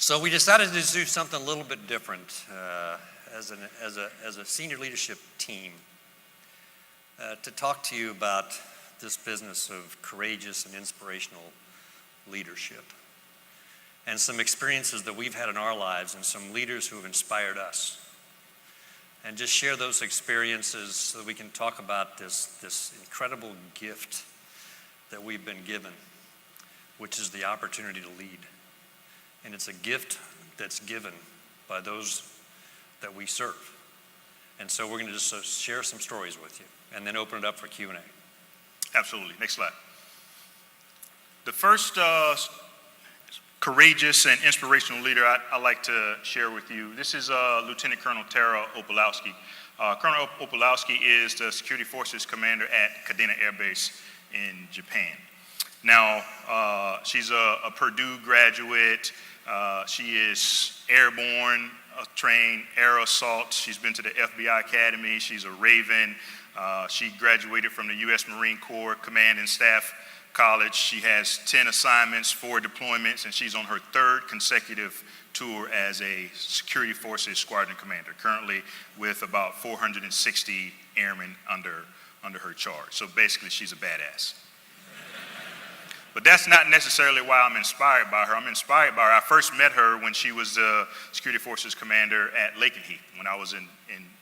So we decided to do something a little bit different as a senior leadership team to talk to you about this business of courageous and inspirational leadership and some experiences that we've had in our lives and some leaders who have inspired us. And just share those experiences so that we can talk about this incredible gift that we've been given, which is the opportunity to lead. And it's a gift that's given by those that we serve. And so we're going to just share some stories with you and then open it up for Q&A. Absolutely. Next slide. The first courageous and inspirational leader I like to share with you, this is Lieutenant Colonel Tara Opolowski. Colonel Opolowski is the Security Forces Commander at Kadena Air Base in Japan. Now, she's a Purdue graduate. She is airborne, trained air assault. She's been to the FBI Academy. She's a Raven. She graduated from the U.S. Marine Corps Command and Staff College. She has 10 assignments, 4 deployments, and she's on her 3rd consecutive tour as a Security Forces Squadron Commander, currently with about 460 airmen under her charge. So basically, she's a badass. But that's not necessarily why I'm inspired by her. I'm inspired by her. I first met her when she was the Security Forces Commander at Lakenheath when I was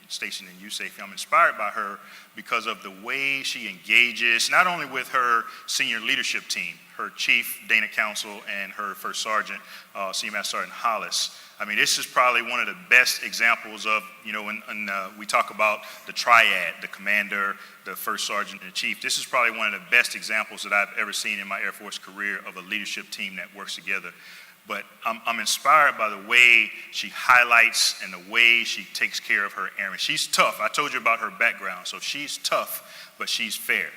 stationed in USAF. I'm inspired by her because of the way she engages, not only with her senior leadership team, her chief, Dana Council, and her first sergeant, CMSAF Sergeant Hollis. I mean, this is probably one of the best examples of, when we talk about the triad, the commander, the first sergeant, and the chief. This is probably one of the best examples that I've ever seen in my Air Force career of a leadership team that works together. But I'm inspired by the way she highlights and the way she takes care of her airmen. She's tough. I told you about her background. So she's tough, but she's fair.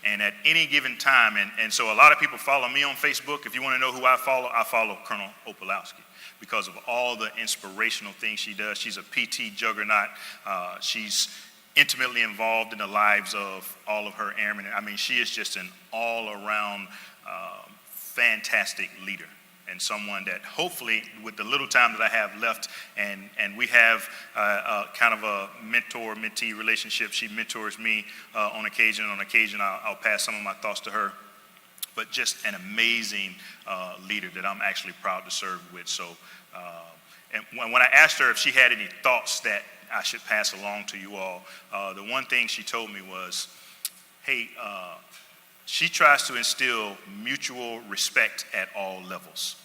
And at any given time, and so a lot of people follow me on Facebook. If you want to know who I follow Colonel Opolowski because of all the inspirational things she does. She's a PT juggernaut. She's intimately involved in the lives of all of her airmen. I mean, she is just an all-around fantastic leader. And someone that hopefully, with the little time that I have left, and we have kind of a mentor-mentee relationship. She mentors me on occasion. On occasion, I'll pass some of my thoughts to her. But just an amazing leader that I'm actually proud to serve with. So, and when I asked her if she had any thoughts that I should pass along to you all, the one thing she told me was, hey, she tries to instill mutual respect at all levels.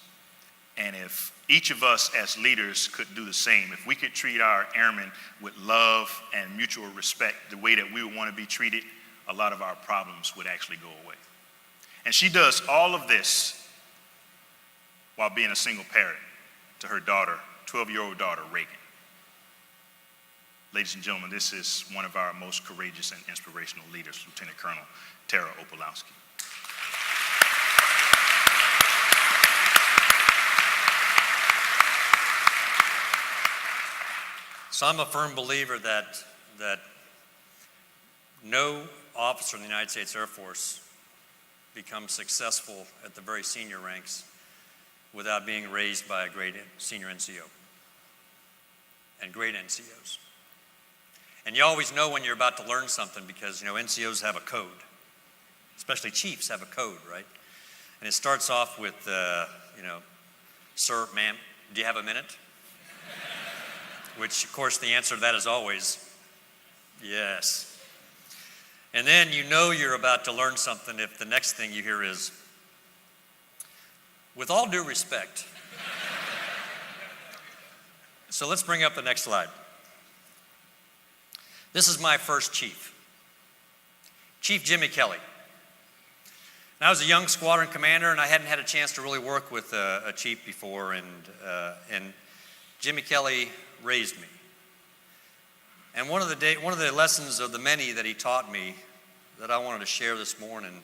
And if each of us as leaders could do the same, if we could treat our airmen with love and mutual respect the way that we would want to be treated, a lot of our problems would actually go away. And she does all of this while being a single parent to her daughter, 12-year-old daughter, Reagan. Ladies and gentlemen, this is one of our most courageous and inspirational leaders, Lieutenant Colonel Tara Opolowski. So I'm a firm believer that no officer in the United States Air Force becomes successful at the very senior ranks without being raised by a great senior NCO and great NCOs. And you always know when you're about to learn something because, NCOs have a code. Especially chiefs have a code, right? And it starts off with, sir, ma'am, do you have a minute? Which, of course, the answer to that is always, yes. And then you're about to learn something if the next thing you hear is, with all due respect. So let's bring up the next slide. This is my first chief, Chief Jimmy Kelly. And I was a young squadron commander, and I hadn't had a chance to really work with a chief before, and Jimmy Kelly raised me. And one of the lessons of the many that he taught me that I wanted to share this morning,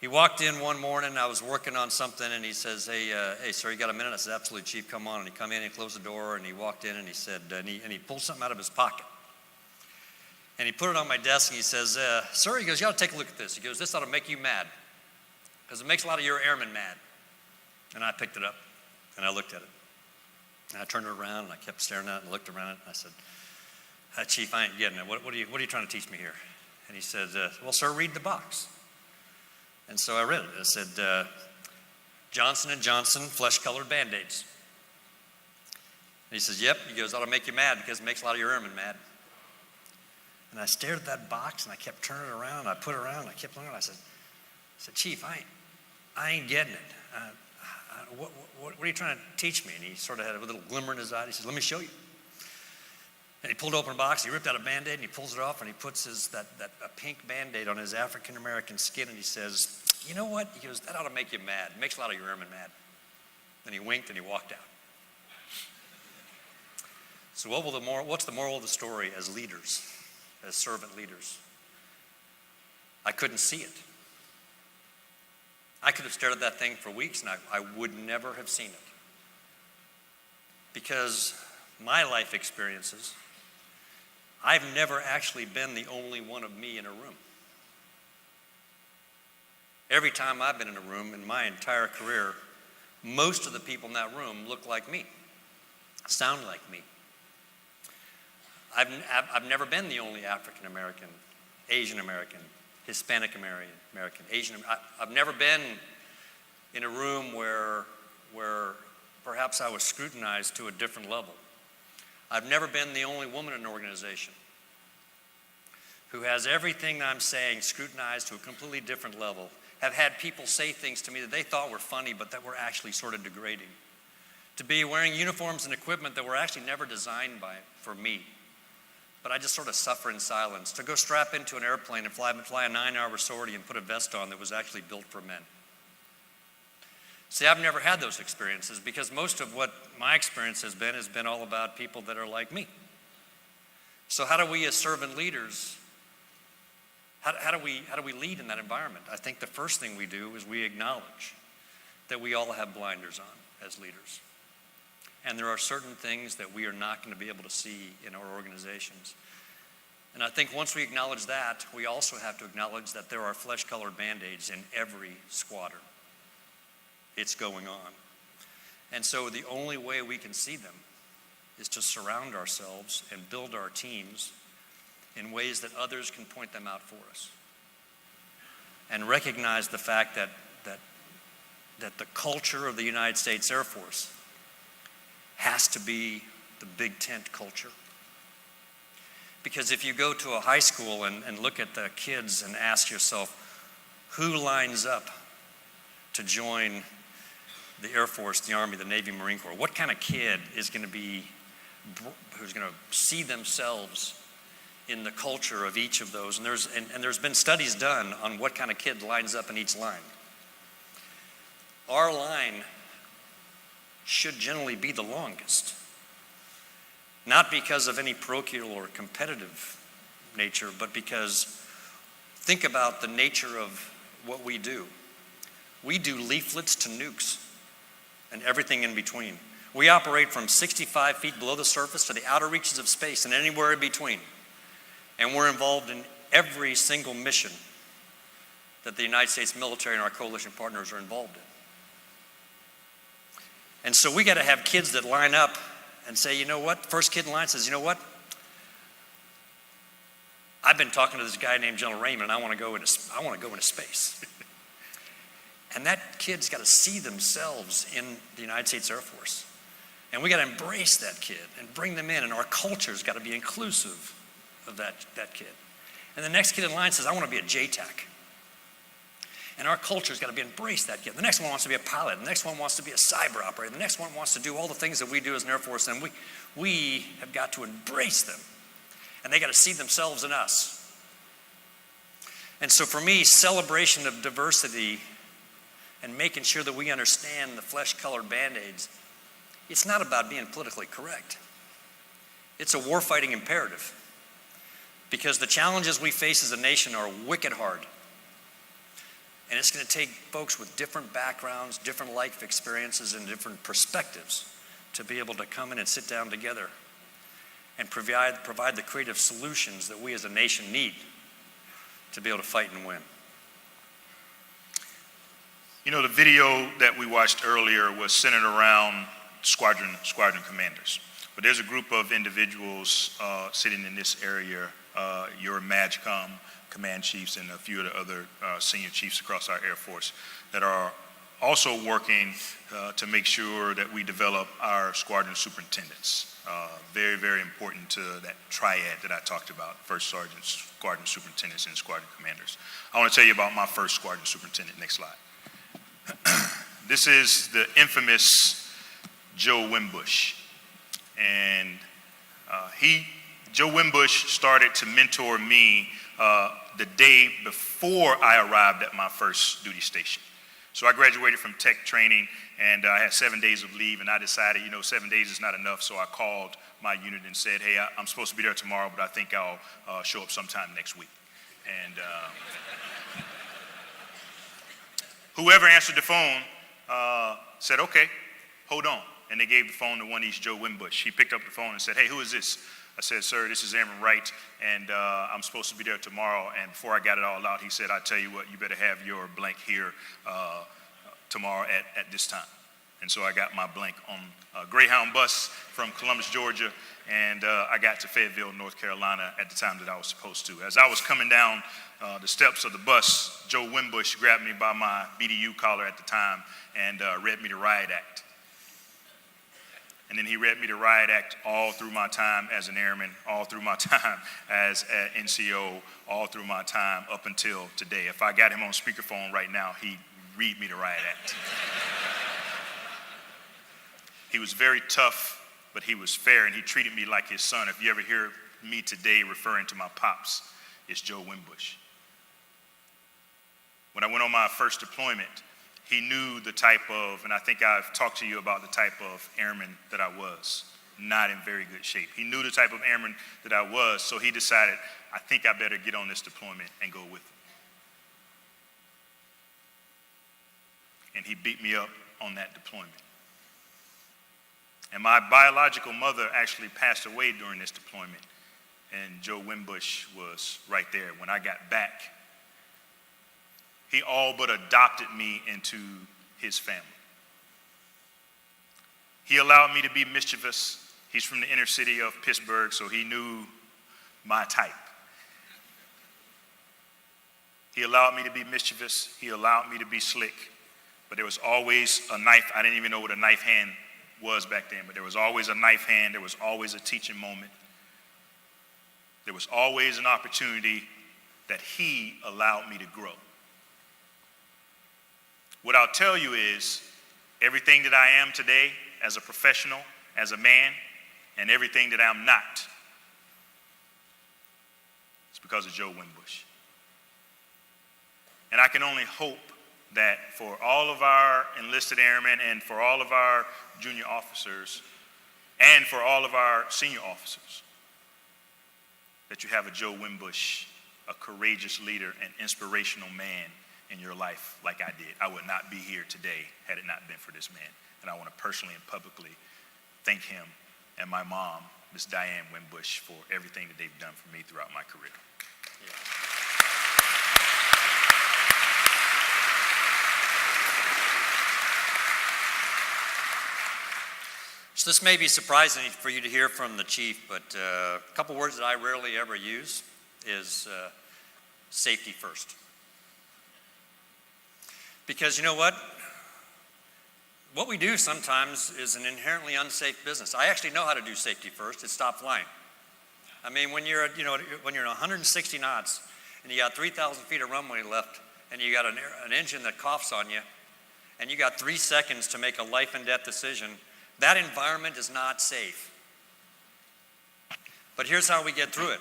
he walked in one morning, I was working on something, and he says, hey, sir, you got a minute? I said, absolutely, Chief, come on. And he come in and closed the door, and he walked in, and he said, and he pulled something out of his pocket. And he put it on my desk, and he says, sir, he goes, you ought to take a look at this. He goes, this ought to make you mad, because it makes a lot of your airmen mad. And I picked it up, and I looked at it. And I turned it around and I kept staring at it and looked around it. And I said, Chief, I ain't getting it. What are you trying to teach me here? And he said, well, sir, read the box. And so I read it. It said, Johnson & Johnson flesh-colored Band-Aids. And he says, yep. He goes, that'll make you mad because it makes a lot of your airmen mad. And I stared at that box and I kept turning it around. I put it around and I kept looking at it. I said, Chief, I ain't getting it. What are you trying to teach me? And he sort of had a little glimmer in his eye. He says, let me show you. And he pulled open a box, he ripped out a Band-Aid, and he pulls it off, and he puts a pink Band-Aid on his African-American skin, and he says, you know what? He goes, that ought to make you mad. It makes a lot of your airmen mad. Then he winked, and he walked out. So what's the moral of the story as leaders, as servant leaders? I couldn't see it. I could have stared at that thing for weeks, and I would never have seen it. Because my life experiences, I've never actually been the only one of me in a room. Every time I've been in a room in my entire career, most of the people in that room look like me, sound like me. I've never been the only African American, Asian American, Hispanic American, Asian. I've never been in a room where perhaps I was scrutinized to a different level. I've never been the only woman in an organization who has everything I'm saying scrutinized to a completely different level, have had people say things to me that they thought were funny but that were actually sort of degrading. To be wearing uniforms and equipment that were actually never designed for me, but I just sort of suffer in silence. To go strap into an airplane and fly a 9-hour sortie and put a vest on that was actually built for men. See, I've never had those experiences because most of what my experience has been all about people that are like me. So how do we as servant leaders, how do we lead in that environment? I think the first thing we do is we acknowledge that we all have blinders on as leaders. And there are certain things that we are not going to be able to see in our organizations. And I think once we acknowledge that, we also have to acknowledge that there are flesh-colored Band-Aids in every squadron. It's going on. And so the only way we can see them is to surround ourselves and build our teams in ways that others can point them out for us. And recognize the fact that the culture of the United States Air Force has to be the big tent culture. Because if you go to a high school and look at the kids and ask yourself, who lines up to join the Air Force, the Army, the Navy, Marine Corps? What kind of kid is going to be, who's going to see themselves in the culture of each of those? And there's been studies done on what kind of kid lines up in each line. Our line should generally be the longest. Not because of any parochial or competitive nature, but because think about the nature of what we do. We do leaflets to nukes and everything in between. We operate from 65 feet below the surface to the outer reaches of space and anywhere in between. And we're involved in every single mission that the United States military and our coalition partners are involved in. And so we got to have kids that line up and say, you know what? First kid in line says, you know what? I've been talking to this guy named General Raymond, and I want to go into space. And that kid's got to see themselves in the United States Air Force. And we got to embrace that kid and bring them in, and our culture's got to be inclusive of that kid. And the next kid in line says, I want to be a JTAC. And our culture's got to be embrace that kid. The next one wants to be a pilot. The next one wants to be a cyber operator. The next one wants to do all the things that we do as an Air Force, and we have got to embrace them. And they got to see themselves in us. And so for me, celebration of diversity and making sure that we understand the flesh-colored Band-Aids, it's not about being politically correct. It's a warfighting imperative. Because the challenges we face as a nation are wicked hard. And it's going to take folks with different backgrounds, different life experiences, and different perspectives to be able to come in and sit down together and provide the creative solutions that we as a nation need to be able to fight and win. You know, the video that we watched earlier was centered around squadron commanders. But there's a group of individuals sitting in this area, your MAGCOM command chiefs and a few of the other senior chiefs across our Air Force that are also working to make sure that we develop our squadron superintendents. Very, very important to that triad that I talked about, first sergeants, squadron superintendents, and squadron commanders. I want to tell you about my first squadron superintendent. Next slide. This is the infamous Joe Wimbush. And Joe Wimbush started to mentor me the day before I arrived at my first duty station. So I graduated from tech training, and I had 7 days of leave, and I decided, 7 days is not enough, so I called my unit and said, hey, I'm supposed to be there tomorrow, but I think I'll show up sometime next week. And whoever answered the phone said, okay, hold on. And they gave the phone to one of these Joe Wimbush. He picked up the phone and said, hey, who is this? I said, sir, this is Airman Wright, and I'm supposed to be there tomorrow. And before I got it all out, he said, I tell you what, you better have your blank here tomorrow at this time. And so I got my blank on a Greyhound bus from Columbus, Georgia, and I got to Fayetteville, North Carolina at the time that I was supposed to. As I was coming down the steps of the bus, Joe Wimbush grabbed me by my BDU collar at the time and read me the Riot Act. And then he read me the Riot Act all through my time as an airman, all through my time as an NCO, all through my time up until today. If I got him on speakerphone right now, he'd read me the Riot Act. He was very tough, but he was fair, and he treated me like his son. If you ever hear me today referring to my pops, it's Joe Wimbush. When I went on my first deployment, he knew the type of, and I think I've talked to you about the type of airman that I was, not in very good shape. He knew the type of airman that I was, so he decided, I think I better get on this deployment and go with him. And he beat me up on that deployment. And my biological mother actually passed away during this deployment, and Joe Wimbush was right there. When I got back, he all but adopted me into his family. He allowed me to be mischievous. He's from the inner city of Pittsburgh, so he knew my type. He allowed me to be mischievous. He allowed me to be slick. But there was always a knife. I didn't even know what a knife hand was back then, but there was always a knife hand. There was always a teaching moment. There was always an opportunity that he allowed me to grow. What I'll tell you is everything that I am today as a professional, as a man, and everything that I'm not, it's because of Joe Wimbush. And I can only hope that for all of our enlisted airmen and for all of our junior officers and for all of our senior officers, that you have a Joe Wimbush, a courageous leader, an inspirational man in your life like I did. I would not be here today had it not been for this man. And I want to personally and publicly thank him and my mom, Miss Diane Wimbush, for everything that they've done for me throughout my career. Yeah. So this may be surprising for you to hear from the chief, but a couple words that I rarely ever use is safety first. Because you know what? What we do sometimes is an inherently unsafe business. I actually know how to do safety first. It's stop flying. I mean, when you're when you're 160 knots and you got 3,000 feet of runway left and you got an engine that coughs on you and you got 3 seconds to make a life and death decision, that environment is not safe. But here's how we get through it.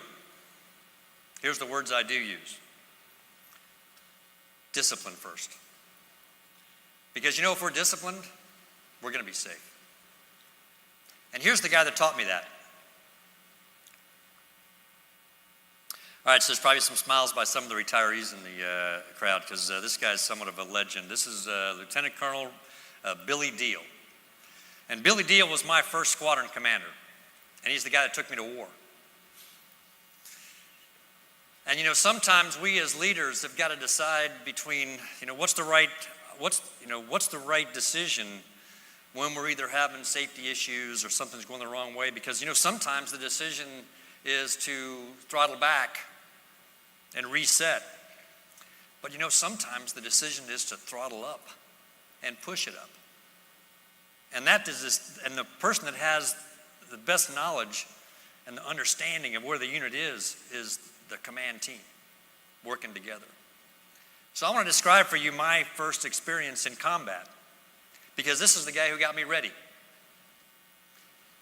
Here's the words I do use. Discipline first. Because if we're disciplined, we're going to be safe. And here's the guy that taught me that. All right, so there's probably some smiles by some of the retirees in the crowd because this guy is somewhat of a legend. This is Lieutenant Colonel Billy Deal. And Billy Deal was my first squadron commander. And he's the guy that took me to war. And sometimes we as leaders have got to decide between, what's the right decision when we're either having safety issues or something's going the wrong way, because sometimes the decision is to throttle back and reset. But sometimes the decision is to throttle up and push it up. And and the person that has the best knowledge and the understanding of where the unit is the command team working together. So I want to describe for you my first experience in combat, because this is the guy who got me ready.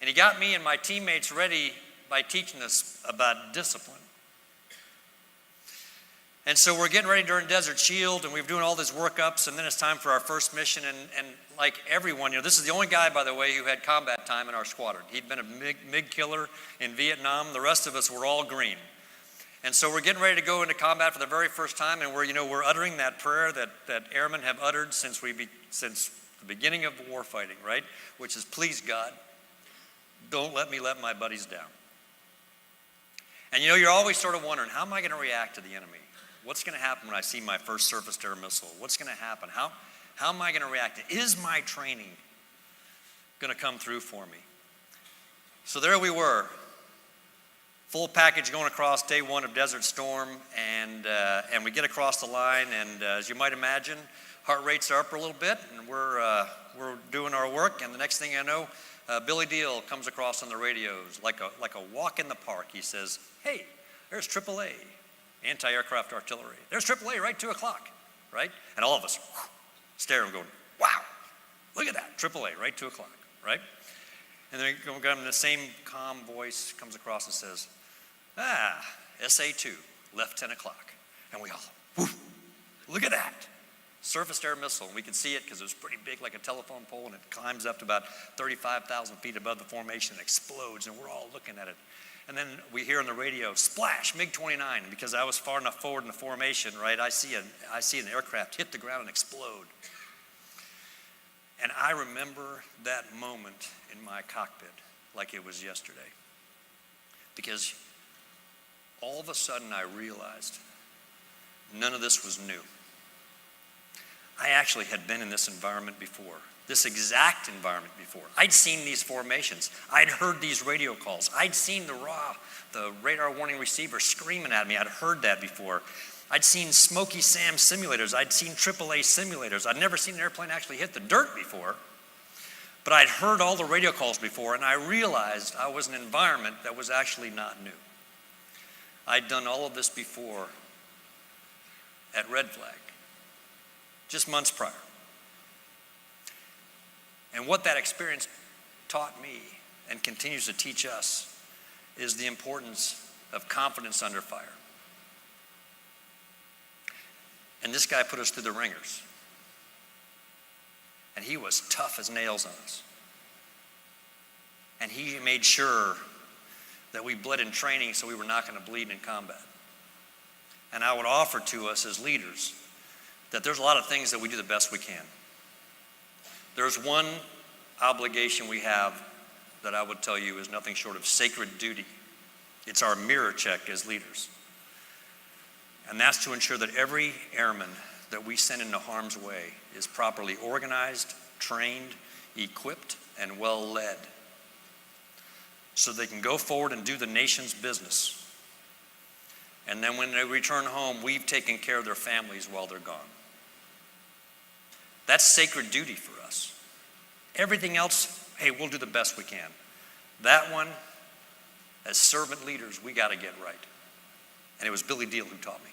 And he got me and my teammates ready by teaching us about discipline. And so we're getting ready during Desert Shield, and we're doing all these workups, and then it's time for our first mission. And like everyone, this is the only guy, by the way, who had combat time in our squadron. He'd been a MiG killer in Vietnam. The rest of us were all green. And so we're getting ready to go into combat for the very first time, and we're uttering that prayer that airmen have uttered since the beginning of war fighting, right? Which is, please God, don't let me let my buddies down. And you're always sort of wondering, how am I going to react to the enemy? What's going to happen when I see my first surface-to-air missile? What's going to happen? How am I going to react? Is my training going to come through for me? So there we were, full package going across day one of Desert Storm, and we get across the line, and as you might imagine, heart rates are up a little bit, and we're doing our work, and the next thing I know, Billy Deal comes across on the radios like a walk in the park. He says, "Hey, there's AAA. Anti-aircraft artillery. There's AAA right 2 o'clock," right? And all of us stare and go, "Wow, look at that, AAA right 2 o'clock," right? And then the same calm voice comes across and says, SA2, left 10 o'clock. And we all, whoo, look at that. Surface-to-air missile. And we could see it because it was pretty big, like a telephone pole, and it climbs up to about 35,000 feet above the formation and explodes, and we're all looking at it. And then we hear on the radio, splash, MiG-29, because I was far enough forward in the formation, right? I see an aircraft hit the ground and explode. And I remember that moment in my cockpit like it was yesterday. Because all of a sudden I realized none of this was new. I actually had been in this environment before. This exact environment before. I'd seen these formations. I'd heard these radio calls. I'd seen the radar warning receiver screaming at me. I'd heard that before. I'd seen Smoky Sam simulators. I'd seen AAA simulators. I'd never seen an airplane actually hit the dirt before. But I'd heard all the radio calls before, and I realized I was in an environment that was actually not new. I'd done all of this before at Red Flag, just months prior. And what that experience taught me and continues to teach us is the importance of confidence under fire. And this guy put us through the ringers. And he was tough as nails on us. And he made sure that we bled in training so we were not going to bleed in combat. And I would offer to us as leaders that there's a lot of things that we do the best we can. There's one obligation we have that I would tell you is nothing short of sacred duty. It's our mirror check as leaders. And that's to ensure that every airman that we send into harm's way is properly organized, trained, equipped, and well led, so they can go forward and do the nation's business. And then when they return home, we've taken care of their families while they're gone. That's sacred duty for us. Everything else, hey, we'll do the best we can. That one, as servant leaders, we got to get right. And it was Billy Deal who taught me.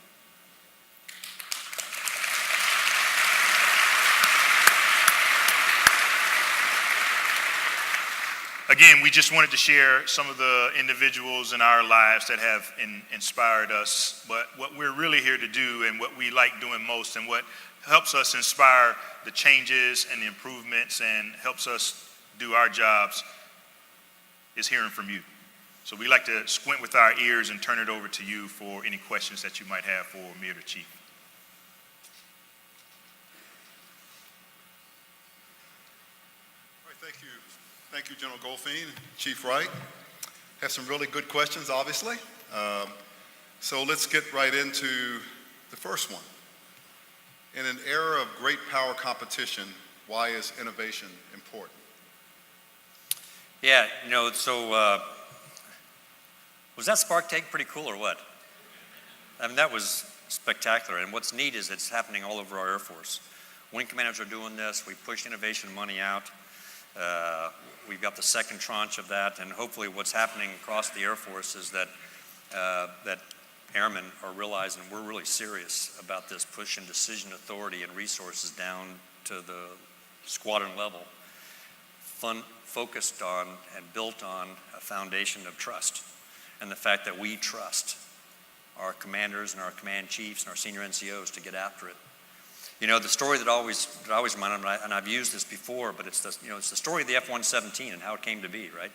Again, we just wanted to share some of the individuals in our lives that have inspired us. But what we're really here to do, and what we like doing most, and what helps us inspire the changes and the improvements and helps us do our jobs, is hearing from you. So we like to squint with our ears and turn it over to you for any questions that you might have for me or the chief. All right, thank you. Thank you, General Goldfein, Chief Wright. Have some really good questions, obviously. So let's get right into the first one. In an era of great power competition, why is innovation important? Yeah, so was that spark take pretty cool or what? I mean, that was spectacular. And what's neat is it's happening all over our Air Force. Wing commanders are doing this. We push innovation money out. We've got the second tranche of that, and hopefully what's happening across the Air Force is that that airmen are realizing we're really serious about this pushing decision authority and resources down to the squadron level, focused on and built on a foundation of trust, and the fact that we trust our commanders and our command chiefs and our senior NCOs to get after it. The story that always reminded me, and I've used this before, but it's the story of the F-117 and how it came to be, right?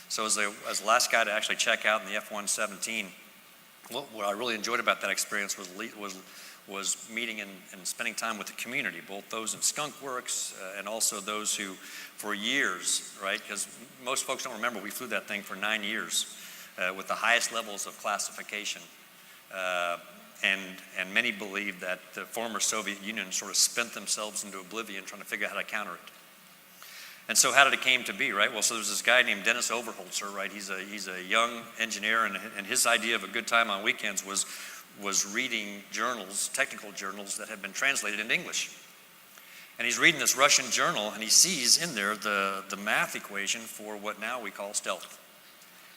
So as the last guy to actually check out in the F-117, what I really enjoyed about that experience was meeting and spending time with the community, both those in Skunk Works and also those who, for years, right? Because most folks don't remember, we flew that thing for 9 years with the highest levels of classification. And many believe that the former Soviet Union sort of spent themselves into oblivion trying to figure out how to counter it. And so how did it came to be, right? Well, so there's this guy named Dennis Overholzer, right? He's a young engineer, and his idea of a good time on weekends was reading journals, technical journals that had been translated into English. And he's reading this Russian journal, and he sees in there the math equation for what now we call stealth.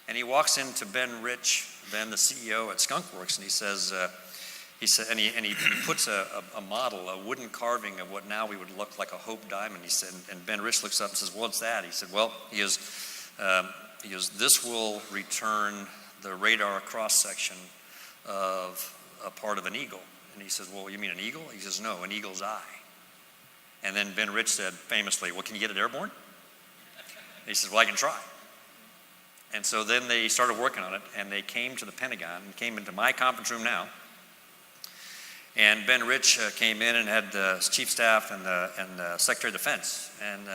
And he walks into Ben Rich, Ben, the CEO at Skunk Works, and he says, and he puts a model, a wooden carving of what now we would look like a Hope diamond. He said, and Ben Rich looks up and says, "What's that?" He said, "Well," he goes, "This will return the radar cross section of a part of an eagle." And he says, "Well, you mean an eagle?" He says, "No, an eagle's eye." And then Ben Rich said famously, "Well, can you get it airborne?" And he says, "Well, I can try." And so then they started working on it, and they came to the Pentagon and came into my conference room now. And Ben Rich came in and had the Chief Staff and the Secretary of Defense. And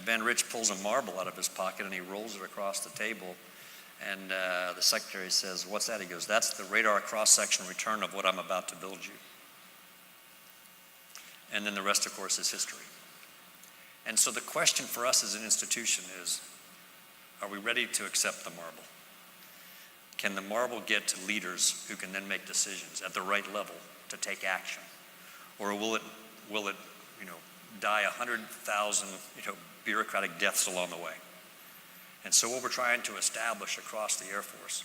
Ben Rich pulls a marble out of his pocket and he rolls it across the table. And the Secretary says, "What's that?" He goes, "That's the radar cross-section return of what I'm about to build you." And then the rest, of course, is history. And so the question for us as an institution is, are we ready to accept the marble? Can the marble get to leaders who can then make decisions at the right level to take action? Or will it die 100,000 bureaucratic deaths along the way? And so what we're trying to establish across the Air Force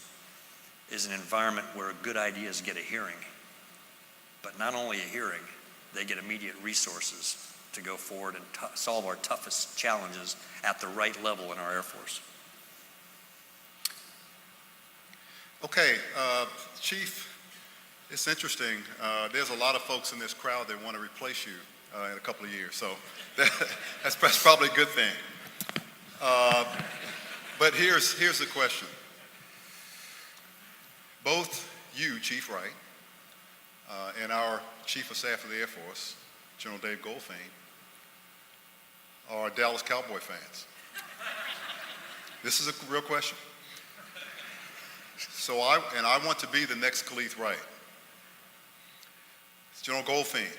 is an environment where good ideas get a hearing, but not only a hearing, they get immediate resources to go forward and solve our toughest challenges at the right level in our Air Force. Okay, Chief, it's interesting. There's a lot of folks in this crowd that want to replace you in a couple of years, so that's probably a good thing. But here's the question. Both you, Chief Wright, and our Chief of Staff of the Air Force, General Dave Goldfein, are Dallas Cowboy fans. This is a real question. So I want to be the next Khalith Wright. General Goldfein,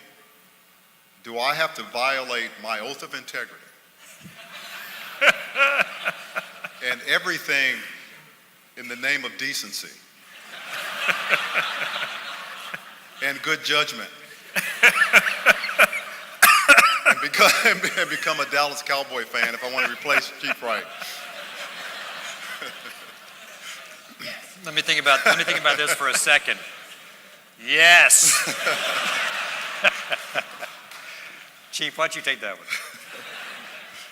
do I have to violate my oath of integrity and everything in the name of decency and good judgment and become a Dallas Cowboy fan if I want to replace Chief Wright? Let me think about this for a second. Yes. Chief, why don't you take that one?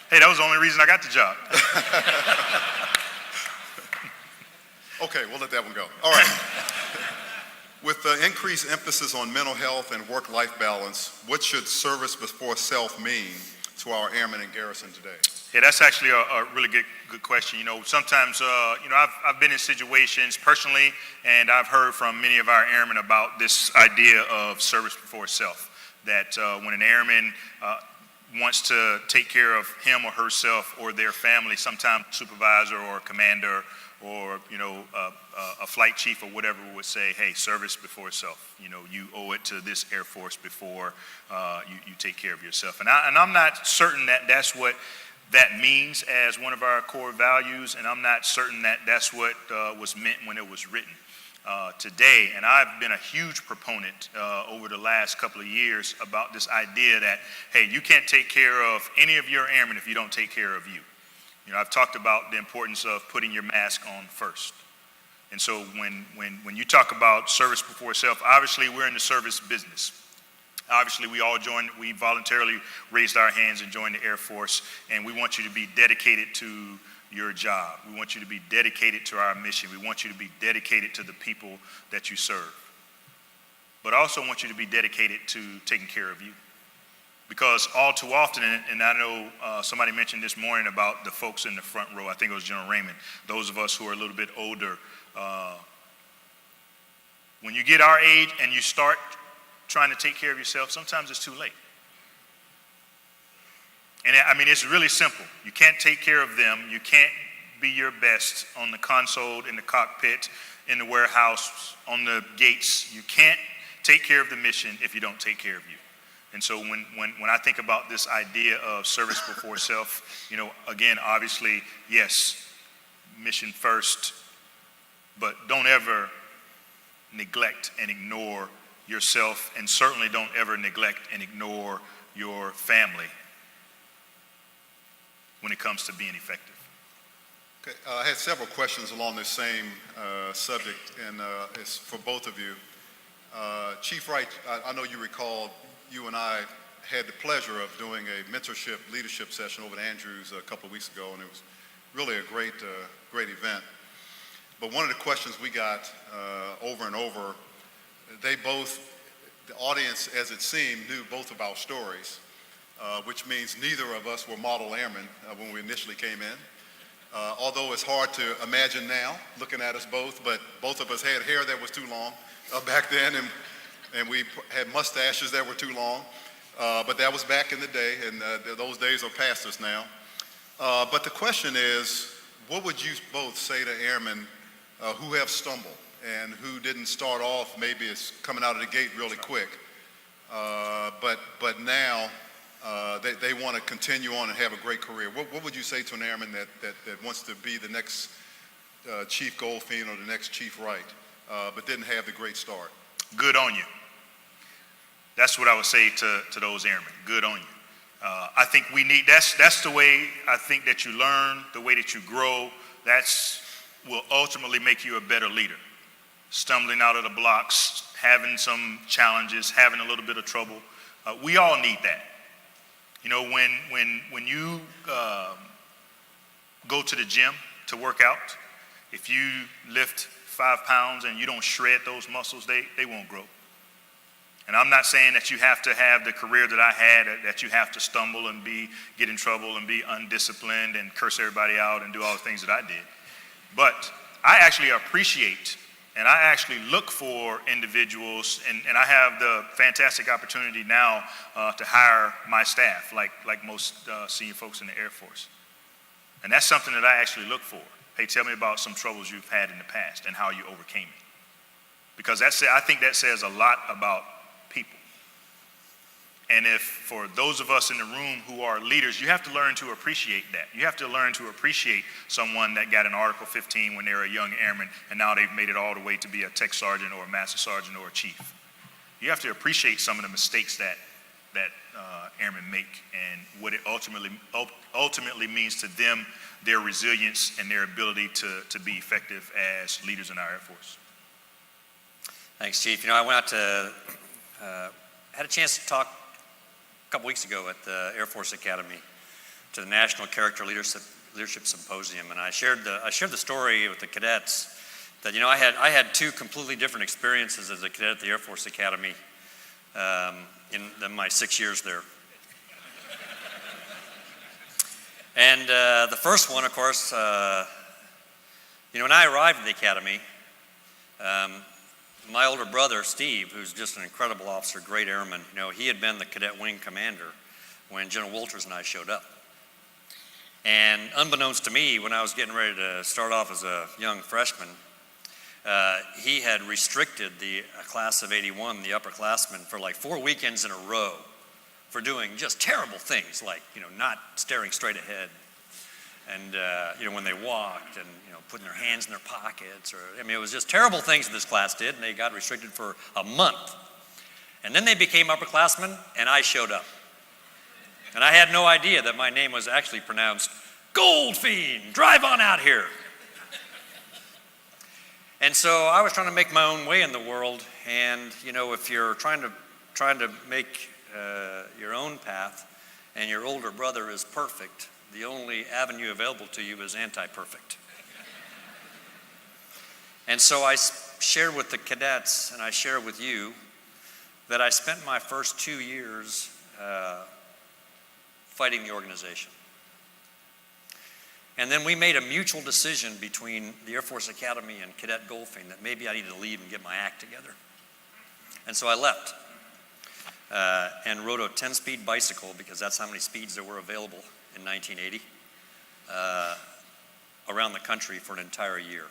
Hey, that was the only reason I got the job. Okay, we'll let that one go. All right. With the increased emphasis on mental health and work-life balance, what should service before self mean to our airmen in garrison today? Yeah, that's actually a really good question. Sometimes, I've been in situations personally, and I've heard from many of our airmen about this idea of service before self. That when an airman wants to take care of him or herself or their family, sometimes supervisor or commander or a flight chief or whatever would say, "Hey, service before self. You owe it to this Air Force before you take care of yourself." And I'm not certain that that's what that means as one of our core values, and I'm not certain that that's what was meant when it was written today. And I've been a huge proponent over the last couple of years about this idea that, hey, you can't take care of any of your airmen if you don't take care of you. You know, I've talked about the importance of putting your mask on first. And so when you talk about service before self, obviously we're in the service business. Obviously we voluntarily raised our hands and joined the Air Force, and we want you to be dedicated to your job. We want you to be dedicated to our mission. We want you to be dedicated to the people that you serve. But I also want you to be dedicated to taking care of you. Because all too often, and I know somebody mentioned this morning about the folks in the front row, I think it was General Raymond, those of us who are a little bit older, when you get our age and you start trying to take care of yourself, sometimes it's too late. And I mean, it's really simple. You can't take care of them. You can't be your best on the console, in the cockpit, in the warehouse, on the gates. You can't take care of the mission if you don't take care of you. And so when I think about this idea of service before self, you know, again, obviously, yes, mission first, but don't ever neglect and ignore yourself, and certainly don't ever neglect and ignore your family when it comes to being effective. Okay, I had several questions along this same subject, and it's for both of you. Chief Wright, I know you recall you and I had the pleasure of doing a mentorship leadership session over at Andrews a couple of weeks ago, and it was really a great event. But one of the questions we got over and over, they both, the audience as it seemed, knew both of our stories, which means neither of us were model airmen when we initially came in. Although it's hard to imagine now, looking at us both, but both of us had hair that was too long back then, and we had mustaches that were too long. But that was back in the day, and those days are past us now. But the question is, what would you both say to airmen who have stumbled and who didn't start off, maybe it's coming out of the gate really quick, but now they want to continue on and have a great career? What would you say to an airman that wants to be the next Chief Goldfein or the next Chief Wright, but didn't have the great start? Good on you. That's what I would say to those airmen. Good on you. I think we need, that's the way I think that you learn, the way that you grow. That's will ultimately make you a better leader. Stumbling out of the blocks, having some challenges, having a little bit of trouble. We all need that. You know, when you go to the gym to work out, if you lift 5 pounds and you don't shred those muscles, they won't grow. And I'm not saying that you have to have the career that I had, that you have to stumble and get in trouble and be undisciplined and curse everybody out and do all the things that I did. But I actually appreciate and I actually look for individuals, and I have the fantastic opportunity now to hire my staff, like most senior folks in the Air Force. And that's something that I actually look for. Hey, tell me about some troubles you've had in the past and how you overcame it. Because I think that says a lot about people. And if for those of us in the room who are leaders, you have to learn to appreciate that. You have to learn to appreciate someone that got an Article 15 when they were a young airman, and now they've made it all the way to be a tech sergeant or a master sergeant or a chief. You have to appreciate some of the mistakes that airmen make and what it ultimately means to them, their resilience and their ability to be effective as leaders in our Air Force. Thanks, Chief. You know, I went out to, had a chance to talk a couple weeks ago at the Air Force Academy to the National Character Leadership Symposium, and I shared the story with the cadets that, you know, I had 2 completely different experiences as a cadet at the Air Force Academy in my 6 years there. And the first one, of course, you know, when I arrived at the academy, my older brother, Steve, who's just an incredible officer, great airman, you know, he had been the cadet wing commander when General Wolters and I showed up. And unbeknownst to me, when I was getting ready to start off as a young freshman, he had restricted the class of 81, the upperclassmen, for like 4 weekends in a row for doing just terrible things like, you know, not staring straight ahead, and when they walked, and putting their hands in their pockets, or it was just terrible things that this class did, and they got restricted for a month. And then they became upperclassmen, and I showed up. And I had no idea that my name was actually pronounced Goldfein. Drive on out here. And so I was trying to make my own way in the world, and if you're trying to make your own path, and your older brother is perfect, the only avenue available to you is anti-perfect. And so I shared with the cadets, and I share with you, that I spent my first 2 years fighting the organization. And then we made a mutual decision between the Air Force Academy and Cadet Goldfein that maybe I needed to leave and get my act together. And so I left and rode a 10-speed bicycle, because that's how many speeds there were available in 1980, around the country for an entire year.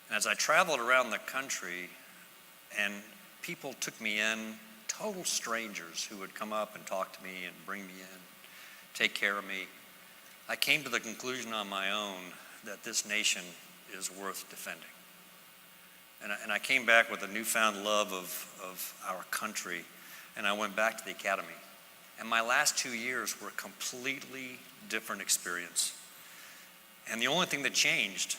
And as I traveled around the country, and people took me in, total strangers who would come up and talk to me and bring me in, take care of me, I came to the conclusion on my own that this nation is worth defending. And I came back with a newfound love of our country, and I went back to the academy. And my last 2 years were a completely different experience. And the only thing that changed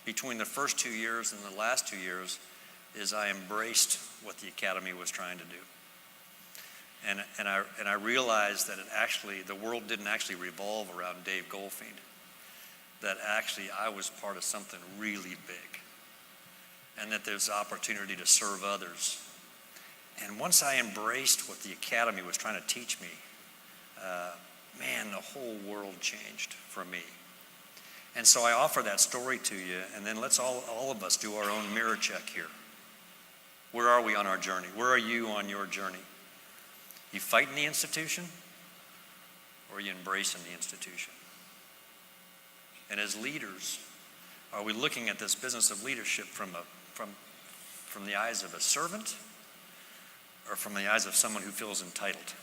between the first 2 years and the last 2 years is I embraced what the academy was trying to do. And I realized that the world didn't actually revolve around Dave Goldfein, that actually I was part of something really big, and that there's opportunity to serve others. And once I embraced what the academy was trying to teach me, the whole world changed for me. And so I offer that story to you, and then let's all of us do our own mirror check here. Where are we on our journey? Where are you on your journey? You fighting the institution, or are you embracing the institution? And as leaders, are we looking at this business of leadership from the eyes of a servant, or from the eyes of someone who feels entitled?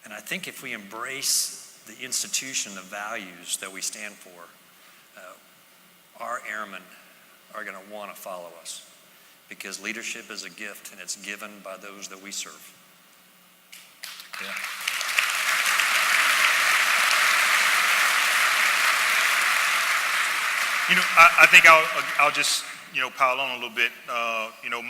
And I think if we embrace the institution, the values that we stand for, our airmen are going to want to follow us, because leadership is a gift, and it's given by those that we serve. Yeah. I think I'll just pile on a little bit.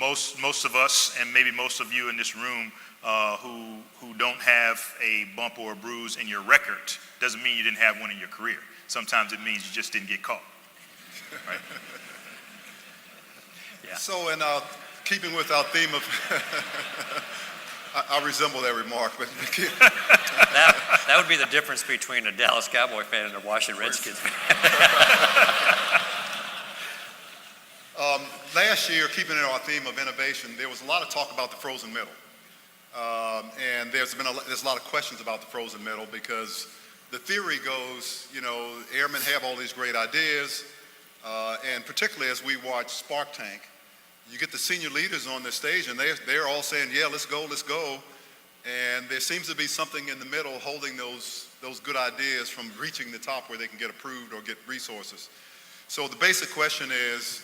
Most of us, and maybe most of you in this room, who don't have a bump or a bruise in your record, doesn't mean you didn't have one in your career. Sometimes it means you just didn't get caught. Right? Yeah. So, in keeping with our theme of I resemble that remark, but that would be the difference between a Dallas Cowboy fan and a Washington Redskins fan. Last year, keeping in our theme of innovation, there was a lot of talk about the frozen middle, and there's a lot of questions about the frozen middle, because the theory goes, airmen have all these great ideas, and particularly as we watch Spark Tank, you get the senior leaders on the stage, and they're all saying, yeah, let's go. And there seems to be something in the middle holding those good ideas from reaching the top where they can get approved or get resources. So the basic question is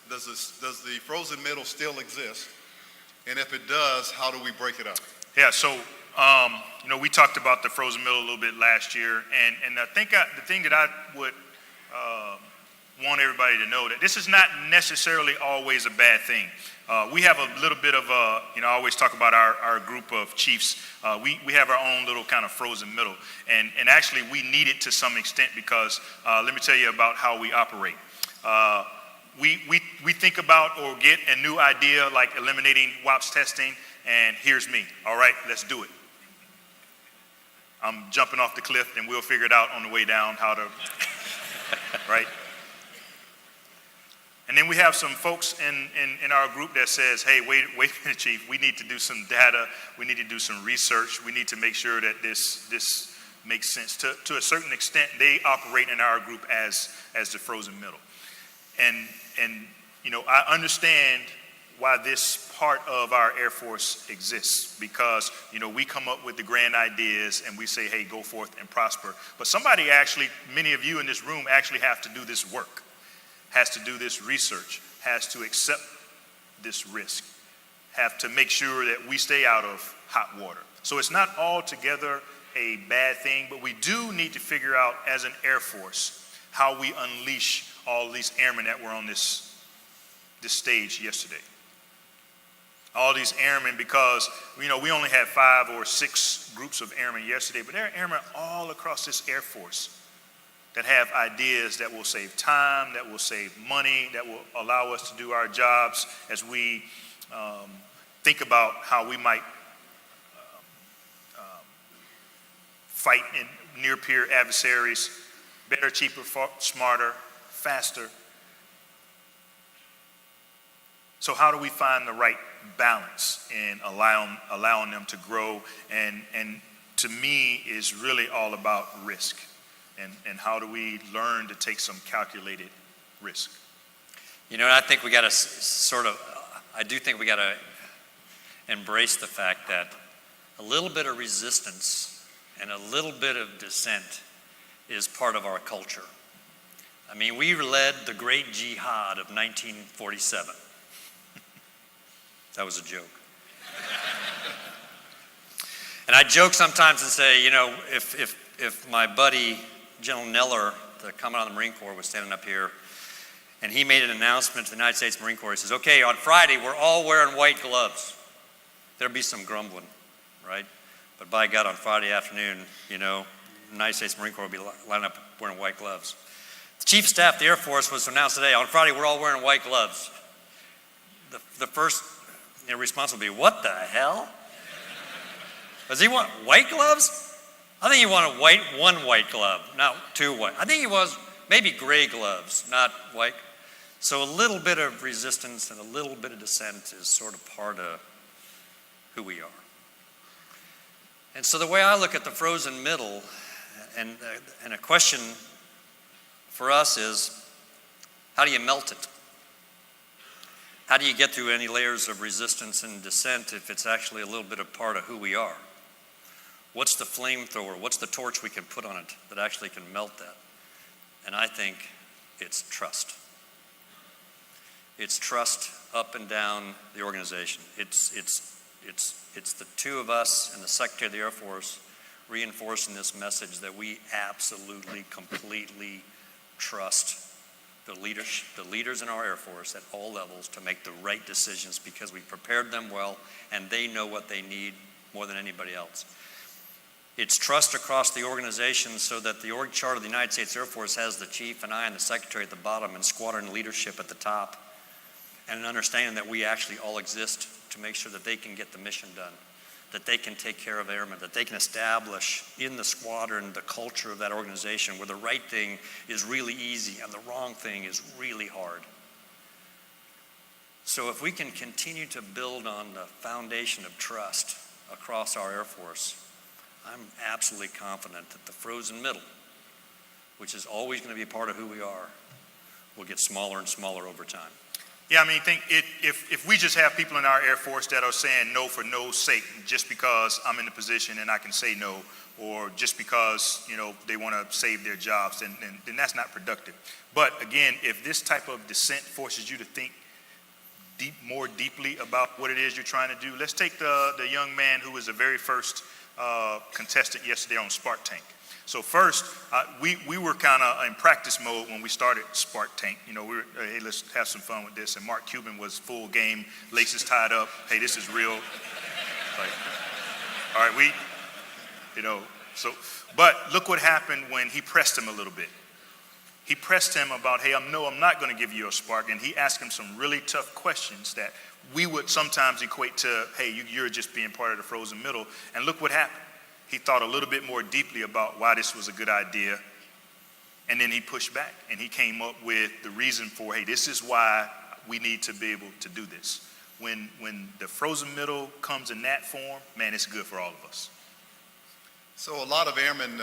does the frozen middle still exist? And if it does, how do we break it up? Yeah, so, we talked about the frozen middle a little bit last year, and I think the thing that I would want everybody to know, that this is not necessarily always a bad thing. We have a little bit of I always talk about our group of chiefs. We have our own little kind of frozen middle, and actually we need it to some extent, because let me tell you about how we operate. We think about or get a new idea like eliminating WAPS testing, and here's me. All right, let's do it. I'm jumping off the cliff, and we'll figure it out on the way down how to, right? And then we have some folks in our group that says, hey, wait a minute, Chief, we need to do some data, we need to do some research, we need to make sure that this makes sense. To a certain extent, they operate in our group as the frozen middle. And I understand why this part of our Air Force exists, because, we come up with the grand ideas and we say, hey, go forth and prosper. But somebody actually, many of you in this room actually have to do this work, has to do this research, has to accept this risk, have to make sure that we stay out of hot water. So it's not altogether a bad thing, but we do need to figure out as an Air Force how we unleash all these airmen that were on this stage yesterday. All these airmen, because we only had 5 or 6 groups of airmen yesterday, but there are airmen all across this Air Force that have ideas that will save time, that will save money, that will allow us to do our jobs as we think about how we might fight in near-peer adversaries better, cheaper, smarter, faster. So how do we find the right balance in allowing them to grow? And to me, is really all about risk. And how do we learn to take some calculated risk? I think we got to I do think we got to embrace the fact that a little bit of resistance and a little bit of dissent is part of our culture. I mean, we led the great jihad of 1947. That was a joke. And I joke sometimes and say, if my buddy, General Neller, the Commandant of the Marine Corps, was standing up here, and he made an announcement to the United States Marine Corps. He says, okay, on Friday, we're all wearing white gloves. There'll be some grumbling, right? But by God, on Friday afternoon, the United States Marine Corps will be lining up wearing white gloves. The Chief of Staff of the Air Force was announced today, on Friday, we're all wearing white gloves. The first response will be, what the hell? Does he want white gloves? I think he wanted one white glove, not 2 white. I think he was maybe gray gloves, not white. So a little bit of resistance and a little bit of dissent is sort of part of who we are. And so the way I look at the frozen middle, and a question for us is, how do you melt it? How do you get through any layers of resistance and dissent if it's actually a little bit of part of who we are? What's the flamethrower? What's the torch we can put on it that actually can melt that? And I think it's trust. It's trust up and down the organization. It's the 2 of us and the Secretary of the Air Force reinforcing this message that we absolutely, completely trust the leaders in our Air Force at all levels to make the right decisions because we prepared them well and they know what they need more than anybody else. It's trust across the organization so that the org chart of the United States Air Force has the chief and I and the secretary at the bottom and squadron leadership at the top, and an understanding that we actually all exist to make sure that they can get the mission done, that they can take care of airmen, that they can establish in the squadron the culture of that organization where the right thing is really easy and the wrong thing is really hard. So if we can continue to build on the foundation of trust across our Air Force, I'm absolutely confident that the frozen middle, which is always going to be a part of who we are, will get smaller and smaller over time. Yeah, I mean, if we just have people in our Air Force that are saying no for no's sake, just because I'm in the position and I can say no, or just because, they want to save their jobs, then that's not productive. But again, if this type of dissent forces you to think more deeply about what it is you're trying to do, let's take the young man who was the very first contestant yesterday on Spark Tank. So first, we were kind of in practice mode when we started Spark Tank. We were, hey, let's have some fun with this. And Mark Cuban was full game, laces tied up. Hey, this is real. Like, all right, but look what happened when he pressed him a little bit. He pressed him about, hey, I'm not going to give you a spark. And he asked him some really tough questions that we would sometimes equate to, hey, you're just being part of the frozen middle. And look what happened. He thought a little bit more deeply about why this was a good idea. And then he pushed back and he came up with the reason for, hey, this is why we need to be able to do this. When the frozen middle comes in that form, man, it's good for all of us. So a lot of airmen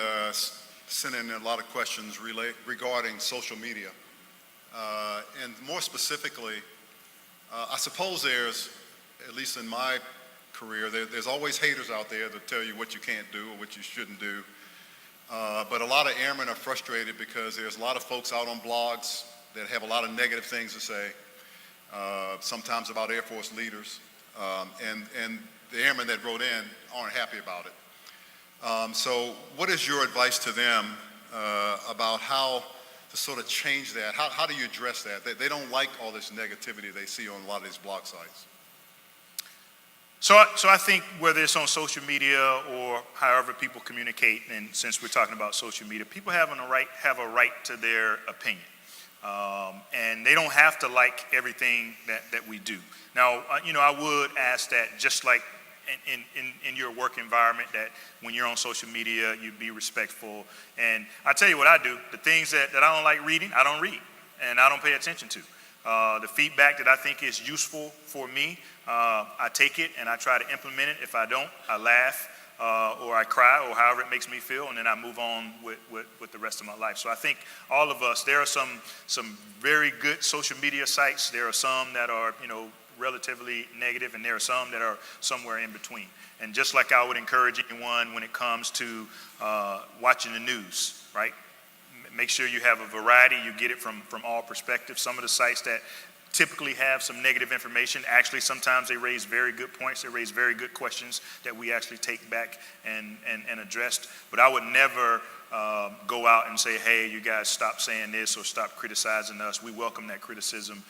sent in a lot of questions regarding social media. And more specifically, I suppose there's, at least in my career, there's always haters out there that tell you what you can't do or what you shouldn't do. But a lot of airmen are frustrated because there's a lot of folks out on blogs that have a lot of negative things to say, sometimes about Air Force leaders, and the airmen that wrote in aren't happy about it. So what is your advice to them about how to sort of change that? How do you address that? They don't like all this negativity they see on a lot of these blog sites. So I think whether it's on social media or however people communicate, and since we're talking about social media, people have a right to their opinion. And they don't have to like everything that we do. Now, I would ask that just like in your work environment, that when you're on social media, you be respectful. And I tell you what I do, the things that I don't like reading, I don't read, and I don't pay attention to. The feedback that I think is useful for me, I take it and I try to implement it. If I don't, I laugh or I cry or however it makes me feel, and then I move on with the rest of my life. So I think all of us, there are some very good social media sites. There are some that are, relatively negative, and there are some that are somewhere in between. And just like I would encourage anyone when it comes to watching the news, right? Make sure you have a variety, you get it from all perspectives. Some of the sites that typically have some negative information, actually sometimes they raise very good points, they raise very good questions that we actually take back and address. But I would never go out and say, hey, you guys stop saying this or stop criticizing us. We welcome that criticism.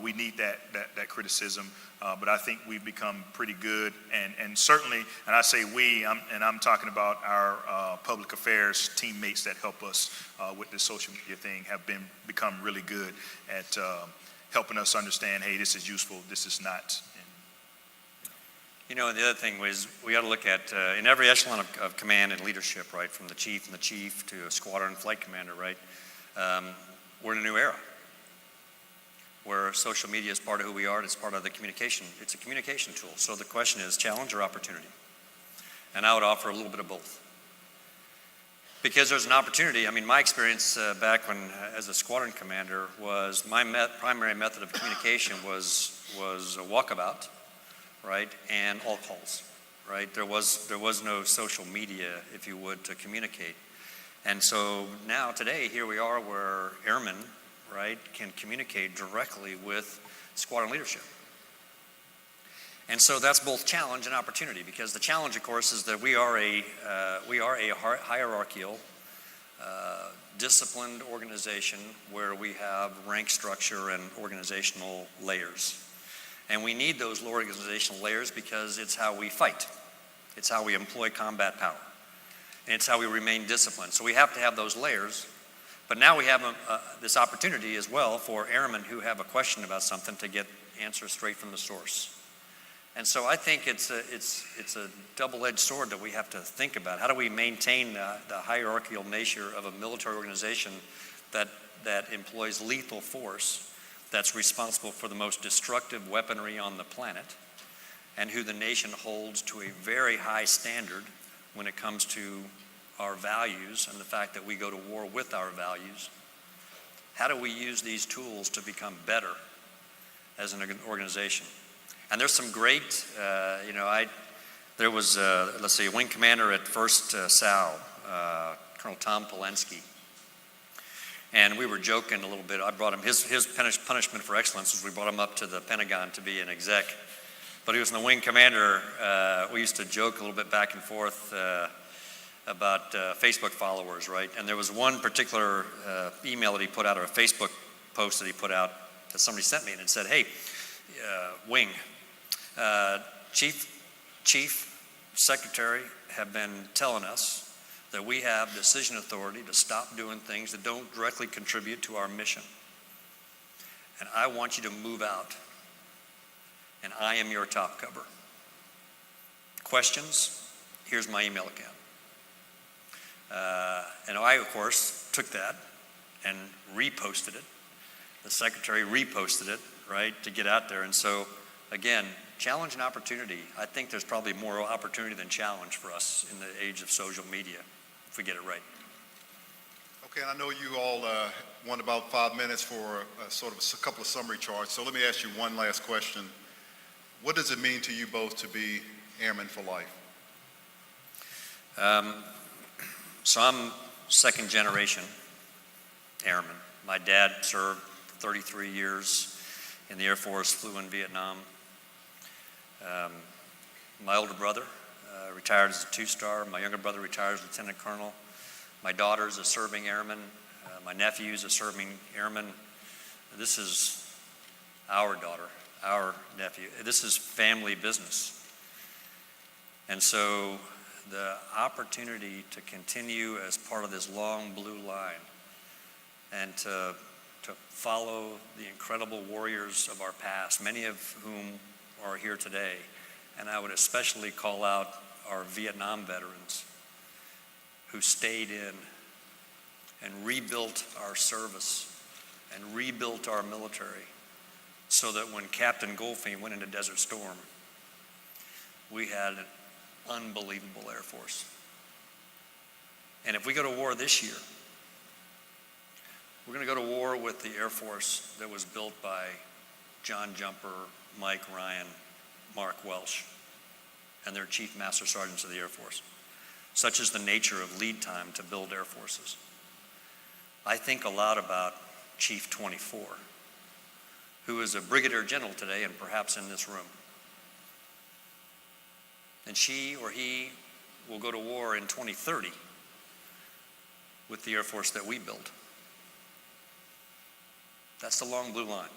We need that criticism. But I think we've become pretty good, and certainly, and I say we, I'm talking about our public affairs teammates that help us with this social media thing, have become really good at helping us understand, hey, this is useful, this is not. And the other thing was we got to look at, in every echelon of command and leadership, right, from the chief to a squadron flight commander, right, we're in a new era where social media is part of who we are, and it's part of the communication. It's a communication tool. So the question is challenge or opportunity? And I would offer a little bit of both. Because there's an opportunity. I mean, my experience back when, as a squadron commander, was my primary method of communication was a walkabout, right, and all calls, right? There was no social media, if you would, to communicate. And so now, today, here we are where airmen, right, can communicate directly with squadron leadership. And so that's both challenge and opportunity, because the challenge, of course, is that we are a hierarchical, disciplined organization where we have rank structure and organizational layers. And we need those lower organizational layers because it's how we fight. It's how we employ combat power. And it's how we remain disciplined. So we have to have those layers. But now we have this opportunity as well for airmen who have a question about something to get answers straight from the source. And so I think it's a double-edged sword that we have to think about. How do we maintain the hierarchical nature of a military organization that employs lethal force, that's responsible for the most destructive weaponry on the planet, and who the nation holds to a very high standard when it comes to our values and the fact that we go to war with our values? How do we use these tools to become better as an organization? And there's some great, there was, let's see, a wing commander at 1st SAO, Colonel Tom Polensky. And we were joking a little bit. I brought him, his punishment for excellence was we brought him up to the Pentagon to be an exec. But he was in the wing commander. We used to joke a little bit back and forth about Facebook followers, right? And there was one particular email that he put out, or a Facebook post that he put out that somebody sent me, and it said, hey, wing, chief, secretary have been telling us that we have decision authority to stop doing things that don't directly contribute to our mission. And I want you to move out. And I am your top cover. Questions? Here's my email account. And I, of course, took that and reposted it. The secretary reposted it, right, to get out there. And so, again, challenge and opportunity. I think there's probably more opportunity than challenge for us in the age of social media, if we get it right. Okay, and I know you all want about 5 minutes for sort of a couple of summary charts, so let me ask you one last question. What does it mean to you both to be airmen for life? So I'm second generation airman. My dad served 33 years in the Air Force, flew in Vietnam. My older brother retired as a two-star. My younger brother retired as lieutenant colonel. My daughter's a serving airman. My nephew's a serving airman. This is our daughter, our nephew. This is family business. And so the opportunity to continue as part of this long blue line and to follow the incredible warriors of our past, many of whom are here today, and I would especially call out our Vietnam veterans who stayed in and rebuilt our service and rebuilt our military so that when Captain Goldfein went into Desert Storm, we had an unbelievable Air Force. And if we go to war this year, we're going to go to war with the Air Force that was built by John Jumper, Mike Ryan, Mark Welsh, and their Chief Master Sergeants of the Air Force. Such is the nature of lead time to build air forces. I think a lot about Chief 24, who is a brigadier general today and perhaps in this room. And she or he will go to war in 2030 with the Air Force that we built. That's the long blue line.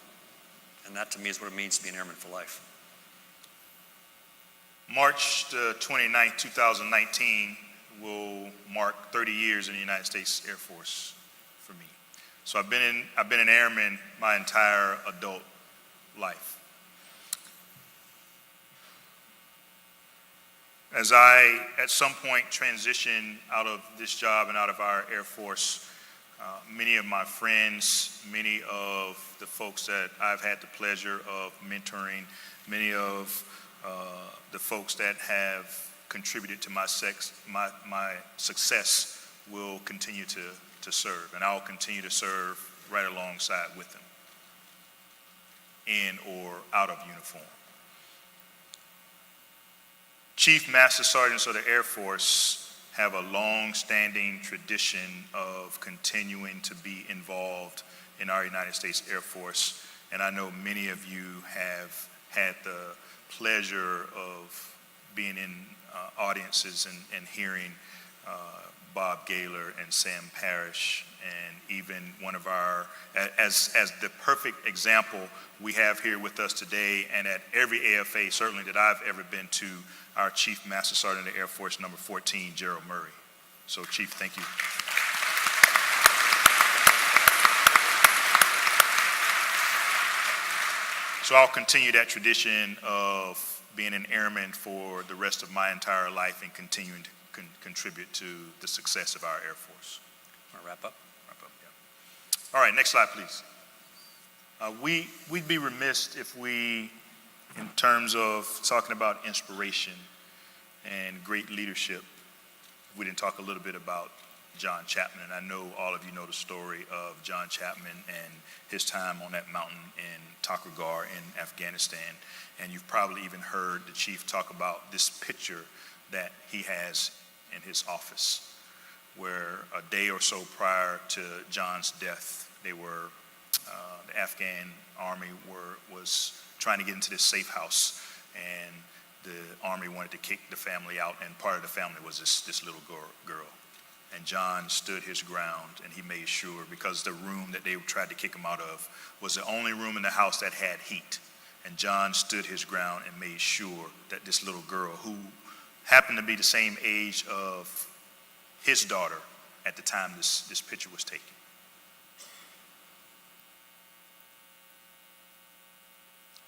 And that to me is what it means to be an airman for life. March the 29th, 2019 will mark 30 years in the United States Air Force for me. So I've been an airman my entire adult life. As I, at some point, transition out of this job and out of our Air Force, many of my friends, many of the folks that I've had the pleasure of mentoring, many of the folks that have contributed to my success will continue to serve, and I'll continue to serve right alongside with them, in or out of uniform. Chief Master Sergeants of the Air Force have a long-standing tradition of continuing to be involved in our United States Air Force, and I know many of you have had the pleasure of being in audiences and hearing Bob Gaylor and Sam Parrish, and even one of our, as the perfect example we have here with us today, and at every AFA certainly that I've ever been to, our Chief Master Sergeant of the Air Force, number 14, Gerald Murray. So Chief, thank you. So I'll continue that tradition of being an airman for the rest of my entire life and continuing to contribute to the success of our Air Force. Want to wrap up? Wrap up, yeah. All right, next slide, please. We'd be remiss if we, in terms of talking about inspiration and great leadership, we didn't talk a little bit about John Chapman. And I know all of you know the story of John Chapman and his time on that mountain in Takragar in Afghanistan. And you've probably even heard the chief talk about this picture that he has in his office, where a day or so prior to John's death, they were, the Afghan army was trying to get into this safe house, and the army wanted to kick the family out, and part of the family was this little girl. And John stood his ground, and he made sure, because the room that they tried to kick him out of was the only room in the house that had heat. And John stood his ground and made sure that this little girl, who happened to be the same age of his daughter at the time this picture was taken.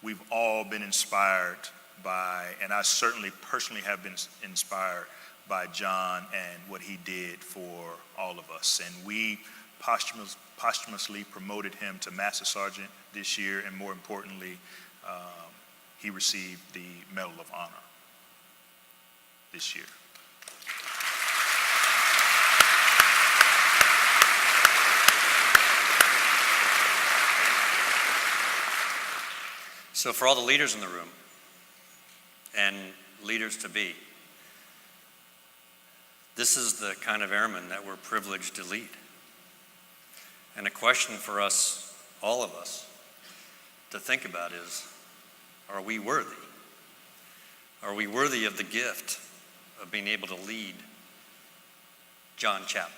We've all been inspired by, and I certainly personally have been inspired by John and what he did for all of us. And we posthumously promoted him to Master Sergeant this year, and more importantly, he received the Medal of Honor this year. So for all the leaders in the room and leaders to be, this is the kind of airmen that we're privileged to lead. And a question for us, all of us, to think about is, are we worthy? Are we worthy of the gift of being able to lead John Chapman?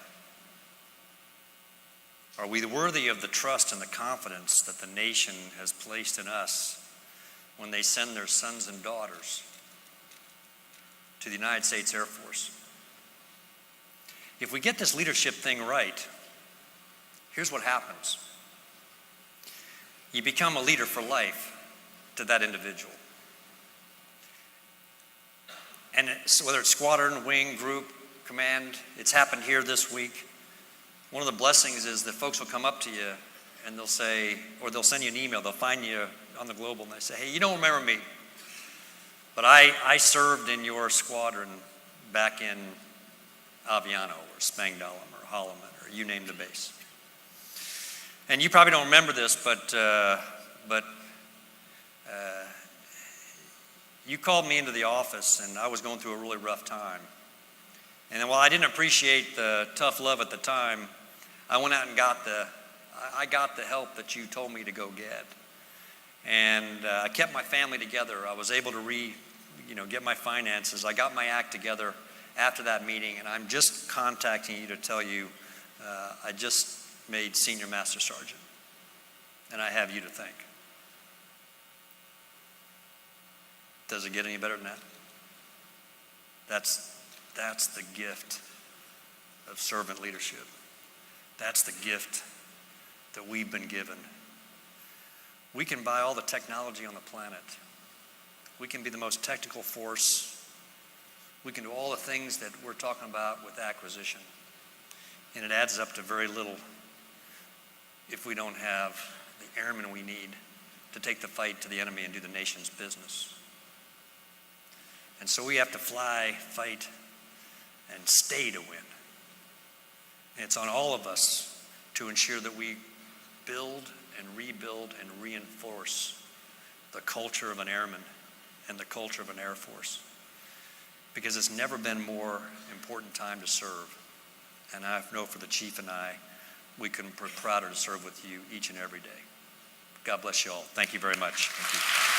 Are we worthy of the trust and the confidence that the nation has placed in us when they send their sons and daughters to the United States Air Force? If we get this leadership thing right, here's what happens. You become a leader for life to that individual. And whether it's squadron, wing, group, command, it's happened here this week. One of the blessings is that folks will come up to you and they'll say, or they'll send you an email, they'll find you on the global and they say, hey, you don't remember me, but I served in your squadron back in Aviano or Spangdahlem or Holloman or you name the base. And you probably don't remember this, but you called me into the office and I was going through a really rough time. And while I didn't appreciate the tough love at the time, I went out and got the help that you told me to go get. And I kept my family together. I was able to get my finances. I got my act together after that meeting, and I'm just contacting you to tell you I just made Senior Master Sergeant, and I have you to thank. Does it get any better than that? That's the gift of servant leadership. That's the gift that we've been given. We can buy all the technology on the planet. We can be the most technical force. We can do all the things that we're talking about with acquisition. And it adds up to very little if we don't have the airmen we need to take the fight to the enemy and do the nation's business. And so we have to fly, fight, and stay to win. And it's on all of us to ensure that we build and rebuild and reinforce the culture of an airman and the culture of an Air Force. Because it's never been more important time to serve. And I know for the Chief and I, we couldn't be prouder to serve with you each and every day. God bless you all. Thank you very much. Thank you.